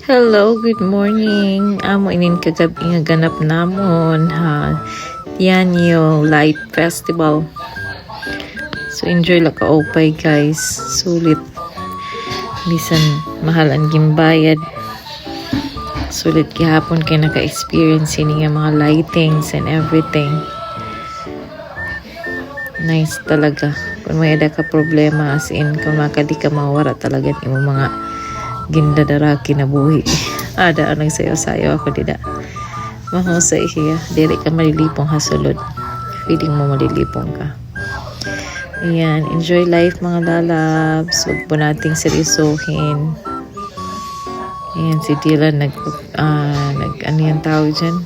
Hello, good morning. Amo inin kagabi nga ganap namon ha. Yan yung Light Festival. So enjoy la ka opay guys. Sulit. Bisan mahal ang gimbayad. Sulit gihapon kay naka-experience ini nga mga lightings and everything. Nice talaga. Kung may ada ka problema as in kung makadi ka mawara talaga imo mga gindadara kinabuhi. Ada anang sayo-sayo ako dida. Mahusay siya. Dili ka malilipong hasulod. Feeling mo malilipong ka. Ayan. Enjoy life mga lalabs. Huwag po nating seryosohin. Ayan si Dylan ano yung tawag dyan?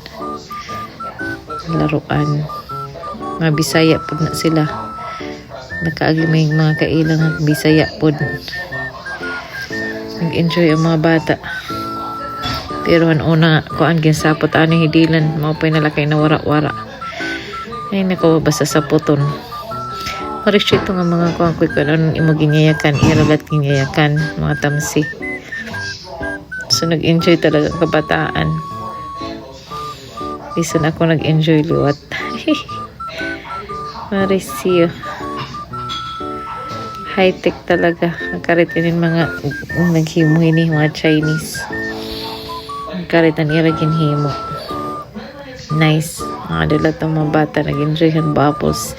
Laruan. Mga Bisaya po na sila. Nakaagi may mga kailangan Bisaya po. Nag-enjoy ang mga bata. Pero ang una kuan ginsapot ani hidilan mao pay nalakay na wara-wara. Ay nako basta sa puton. Marishito nga mga kuan ko karon imo ginyayakan iralat ginyayakan mga tamsi. So nag-enjoy talaga ang kabataan. Bisan ako nag-enjoy liwat. Marisio. High-tech talaga. Nagkaritinin mga naghimo ini mga Chinese. Nagkaritan iragin himo. Nice. Mga dilat ang mga bata nag-enjoy ang bubbles.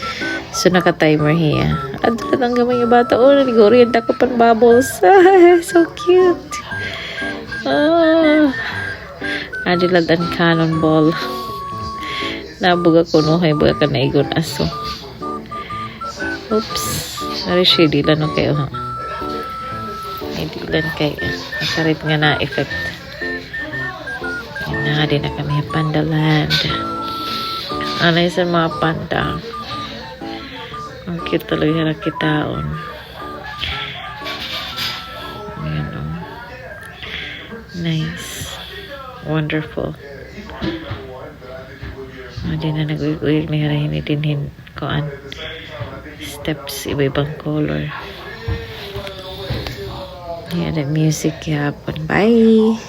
So naka-timer hiya. Adulat ang gamay yung bata. Oh, nag-orienta ko pan bubbles. So cute. Adulat ang cannonball. Nabuga ko nuhay. Buga ka na igon aso. Oops. Nari siya, dilan no kayo ha. Ay, dilan kayo. Nakarit nga na effect. Yan na, di na kami pandaland. Ano yung sa mga panda. Ang cute talaga na kitaon. Ayan o. Nice. Wonderful. Di na nag-uyag na hinitinhin koan. Steps, iba-ibang color. Yeah, the music yapon. Bye!